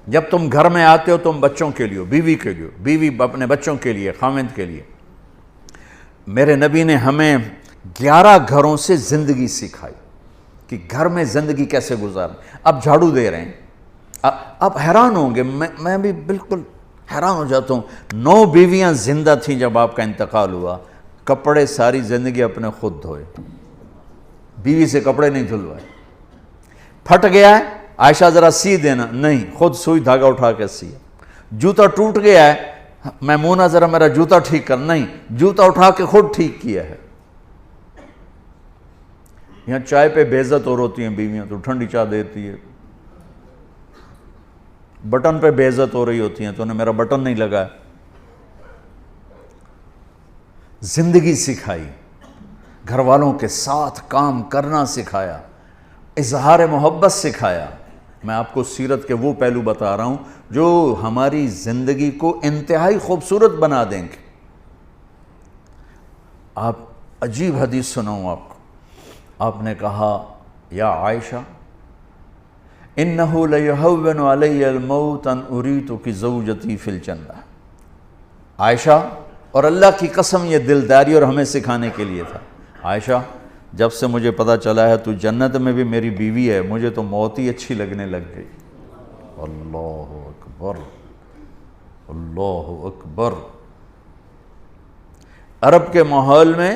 جب تم گھر میں آتے ہو تم بچوں کے لیے، بیوی کے لیے، بیوی اپنے بچوں کے لیے، خاوند کے لیے۔ میرے نبی نے ہمیں 11 گھروں سے زندگی سکھائی کہ گھر میں زندگی کیسے گزاریں۔ اب جھاڑو دے رہے ہیں، اب حیران ہوں گے، میں بھی بالکل حیران ہو جاتا ہوں۔ 9 بیویاں زندہ تھیں جب آپ کا انتقال ہوا، کپڑے ساری زندگی اپنے خود دھوئے، بیوی سے کپڑے نہیں دھلوائے۔ پھٹ گیا ہے، عائشہ ذرا سی دینا، نہیں، خود سوئی دھاگا اٹھا کے سیا۔ جوتا ٹوٹ گیا ہے، میمونہ ذرا میرا جوتا ٹھیک کر، نہیں، جوتا اٹھا کے خود ٹھیک کیا ہے۔ یہاں چائے پہ بے عزت اور ہوتی ہیں بیویاں، تو ٹھنڈی چائے دیتی ہے، بٹن پہ بے عزت ہو رہی ہوتی ہیں، تو انہیں میرا بٹن نہیں لگا ہے۔ زندگی سکھائی، گھر والوں کے ساتھ کام کرنا سکھایا، اظہار محبت سکھایا۔ میں آپ کو سیرت کے وہ پہلو بتا رہا ہوں جو ہماری زندگی کو انتہائی خوبصورت بنا دیں گے۔ آپ عجیب حدیث سناؤں آپ کو۔ آپ نے کہا، یا عائشہ انہو لیہون علی الموت ان اریتک زوجتی فی الجنہ۔ عائشہ، اور اللہ کی قسم یہ دلداری اور ہمیں سکھانے کے لیے تھا، عائشہ جب سے مجھے پتا چلا ہے تو جنت میں بھی میری بیوی ہے، مجھے تو موت ہی اچھی لگنے لگ گئی۔ اللہ اکبر، اللہ اکبر۔ عرب کے ماحول میں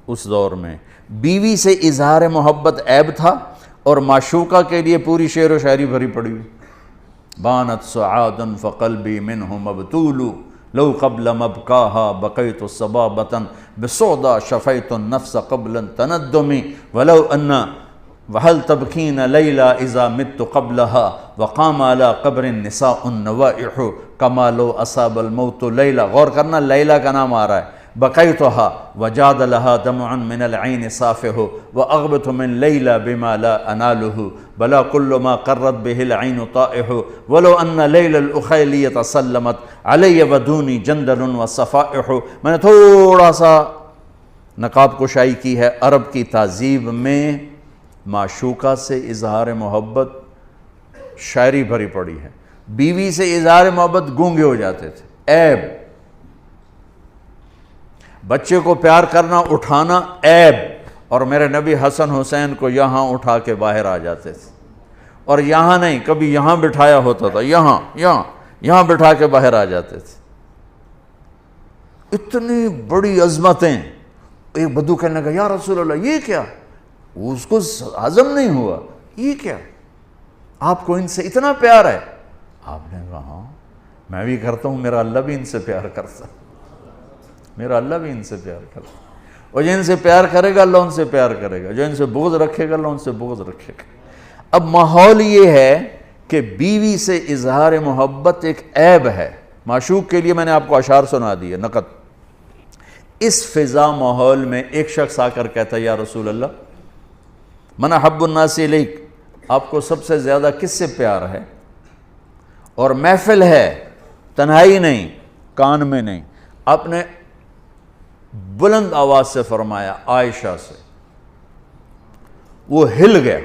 اس دور میں بیوی سے اظہار محبت عیب تھا، اور معشوقہ کے لیے پوری شعر و شاعری بھری پڑی ہوئی۔ بانت سعاد فقلبی منہ مبتول لو قبل مبکاہا بقیت صبابتا بسعدا شفیت النفس قبل تندمی ولو ان وهل تبکین لیلا اذا مت قبلها وقام على قبر النساء النوائح کما لو اصاب الموت لیلا۔ غور کرنا، لیلا کا نام آ رہا ہے۔ بقیتها وجاد لها دمع من العین صافح واغبت من لیلا بما لا اناله بلا كل ما قرت به العین طائح ولو ان لیلا الاخیلیۃ سلمت علی ودونی جندل وصفائح۔ میں نے تھوڑا سا نقاب کشائی کی ہے۔ عرب کی تہذیب میں معشوقہ سے اظہار محبت شاعری بھری پڑی ہے۔ بیوی سے اظہار محبت گونگے ہو جاتے تھے، عیب۔ بچے کو پیار کرنا، اٹھانا، عیب۔ اور میرے نبی حسن حسین کو یہاں اٹھا کے باہر آ جاتے تھے، اور یہاں نہیں، کبھی یہاں بٹھایا ہوتا تھا، یہاں بٹھا کے باہر آ جاتے تھے۔ اتنی بڑی عظمتیں۔ ایک بدو کہنے لگا، یا رسول اللہ یہ کیا؟ اس کو ہضم نہیں ہوا، یہ کیا؟ آپ کو ان سے اتنا پیار ہے؟ آپ نے کہا، ہاں میں بھی کرتا ہوں، میرا اللہ بھی ان سے پیار کرتا، میرا اللہ بھی ان سے پیار کرتا، اور جو ان سے پیار کرے گا اللہ ان سے پیار کرے گا، جو ان سے بغض رکھے گا اللہ ان سے بغض رکھے گا۔ اب ماحول یہ ہے کہ بیوی سے اظہار محبت ایک عیب ہے۔ معشوق کے لیے میں نے آپ کو اشعار سنا دی ہے، نقد۔ اس فضا ماحول میں ایک شخص آ کر کہتا ہے، یا رسول اللہ من احب الناس الیک، آپ کو سب سے زیادہ کس سے پیار ہے؟ اور محفل ہے، تنہائی نہیں، کان میں نہیں۔ آپ نے بلند آواز سے فرمایا، عائشہ سے۔ وہ ہل گیا،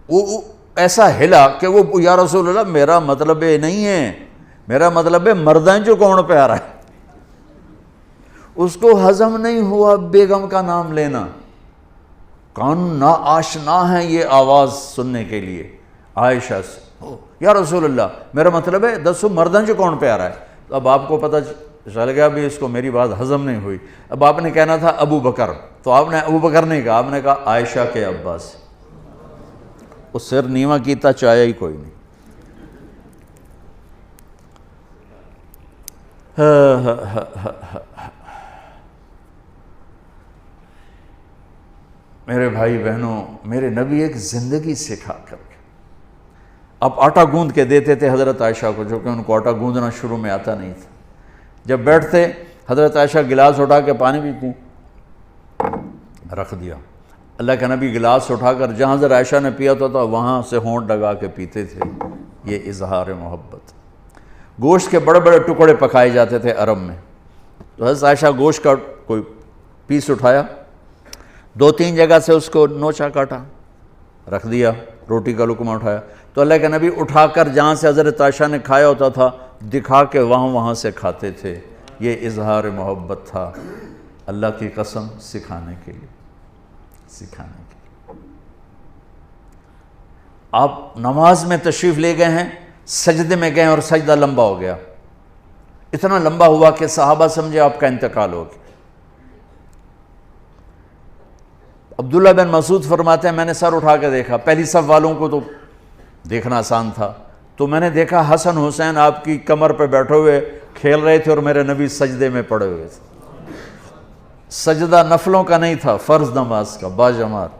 وہ ایسا ہلا کہ وہ، یا رسول اللہ میرا مطلب یہ نہیں ہے، میرا مطلب ہے مردیں جو کون پیارا ہے۔ اس کو ہضم نہیں ہوا بیگم کا نام لینا، کان نا آشنا ہے یہ آواز سننے کے لیے۔ عائشہ سے، یا رسول اللہ میرا مطلب ہے دسو مردیں جو کون پیارا ہے۔ اب آپ کو پتہ چل گیا بھی اس کو میری بات ہضم نہیں ہوئی۔ اب آپ نے کہنا تھا ابو بکر، تو آپ نے ابو بکر نہیں کہا، آپ نے کہا عائشہ کے ابا سے۔ اس سر نیواں کیتا چاہیا ہی کوئی نہیں۔ میرے بھائی بہنوں، میرے نبی ایک زندگی سکھا کر کے، اب آٹا گوندھ کے دیتے تھے حضرت عائشہ کو، جو کہ ان کو آٹا گوندھنا شروع میں آتا نہیں تھا۔ جب بیٹھتے حضرت عائشہ گلاس اٹھا کے پانی پیتی، رکھ دیا۔ اللہ کا نبی گلاس اٹھا کر جہاں حضرت عائشہ نے پیا تھا وہاں سے ہونٹ لگا کے پیتے تھے۔ یہ اظہار محبت۔ گوشت کے بڑے بڑے ٹکڑے پکائے جاتے تھے عرب میں، تو حضرت عائشہ گوشت کا کوئی پیس اٹھایا، 2-3 جگہ سے اس کو نوچا کاٹا، رکھ دیا۔ روٹی کا لقمہ اٹھایا تو اللہ کے نبی اٹھا کر جہاں سے حضرت عائشہ نے کھایا ہوتا تھا دکھا کے وہاں سے کھاتے تھے. یہ اظہار محبت تھا، اللہ کی قسم، سکھانے کے لیے. آپ نماز میں تشریف لے گئے ہیں، سجدے میں گئے اور سجدہ لمبا ہو گیا، اتنا لمبا ہوا کہ صحابہ سمجھے آپ کا انتقال ہو گیا. عبداللہ بن مسعود فرماتے ہیں میں نے سر اٹھا کے دیکھا، پہلی صف والوں کو تو دیکھنا آسان تھا، تو میں نے دیکھا حسن حسین آپ کی کمر پہ بیٹھے ہوئے کھیل رہے تھے اور میرے نبی سجدے میں پڑے ہوئے تھے. سجدہ نفلوں کا نہیں تھا، فرض نماز کا باجماعت.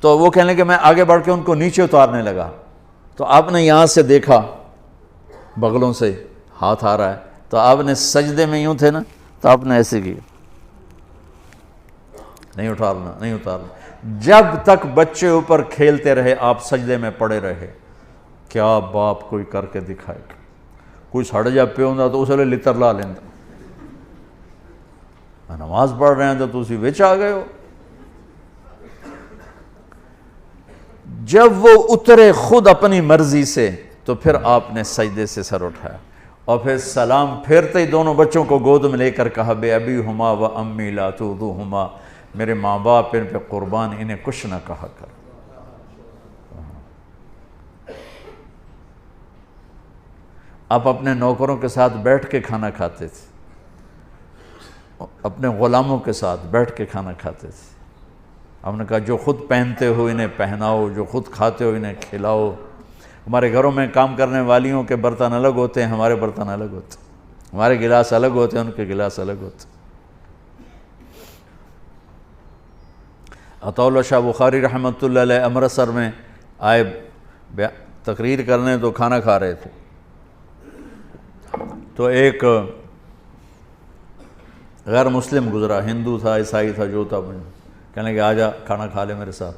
تو وہ کہنے کہ میں آگے بڑھ کے ان کو نیچے اتارنے لگا، تو آپ نے یہاں سے دیکھا بغلوں سے ہاتھ آ رہا ہے، تو آپ نے سجدے میں یوں تھے نا، تو آپ نے ایسے کیا، نہیں اتارنا. جب تک بچے اوپر کھیلتے رہے آپ سجدے میں پڑے رہے. کیا باپ کوئی کر کے دکھائے، کوئی سڑ جا پہ ہوں تو اسے لتر لا لینا، نماز پڑھ رہے ہیں تو تسی وچ آ گئے ہو. جب وہ اترے خود اپنی مرضی سے تو پھر آپ نے سجدے سے سر اٹھایا اور پھر سلام پھیرتے ہی دونوں بچوں کو گود میں لے کر کہا بے ابی ہما و امی لا تؤذوہما، میرے ماں باپ ان پہ قربان، انہیں کچھ نہ کہا کر. آپ اپنے نوکروں کے ساتھ بیٹھ کے کھانا کھاتے تھے، اپنے غلاموں کے ساتھ بیٹھ کے کھانا کھاتے تھے. ہم نے کہا جو خود پہنتے ہو انہیں پہناؤ، جو خود کھاتے ہو انہیں کھلاؤ. ہمارے گھروں میں کام کرنے والیوں کے برتن الگ ہوتے ہیں، ہمارے برتن الگ ہوتے ہیں، ہمارے گلاس الگ ہوتے ہیں، ان کے گلاس الگ ہوتے ہیں. عطا اللہ شاہ بخاری رحمۃ اللہ علیہ امرتسر میں آئے تقریر کرنے، تو کھانا کھا رہے تھے، تو ایک غیر مسلم گزرا، ہندو تھا عیسائی تھا جو تھا، کہنے لگا آجا کھانا کھا لے میرے ساتھ.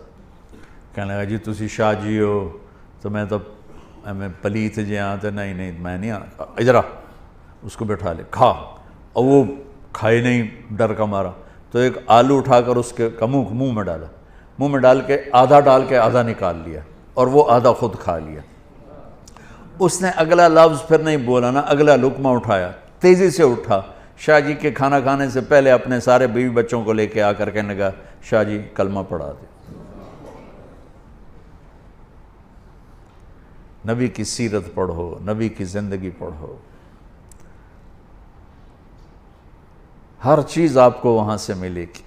کہنے لگا جی تسی شاہ جی ہو، تو میں تو میں پلیت جی ہاں، تو نہیں میں نہیں آنا، ادھر آ. اس کو بٹھا لے، کھا. اور وہ کھائے نہیں، ڈر کا مارا، تو ایک آلو اٹھا کر اس کے منہ میں ڈالا، منہ میں ڈال کے آدھا نکال لیا اور وہ آدھا خود کھا لیا. اس نے اگلا لفظ پھر نہیں بولا نا، اگلا لقمہ اٹھایا، تیزی سے اٹھا، شاہ جی کے کھانا کھانے سے پہلے اپنے سارے بیوی بچوں کو لے کے آ کر کہنے لگا شاہ جی کلمہ پڑھا دے. نبی کی سیرت پڑھو، نبی کی زندگی پڑھو، ہر چیز آپ کو وہاں سے ملے گی.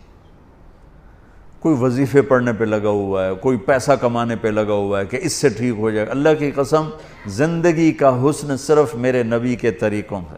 کوئی وظیفے پڑھنے پہ لگا ہوا ہے، کوئی پیسہ کمانے پہ لگا ہوا ہے کہ اس سے ٹھیک ہو جائے. اللہ کی قسم زندگی کا حسن صرف میرے نبی کے طریقوں ہے.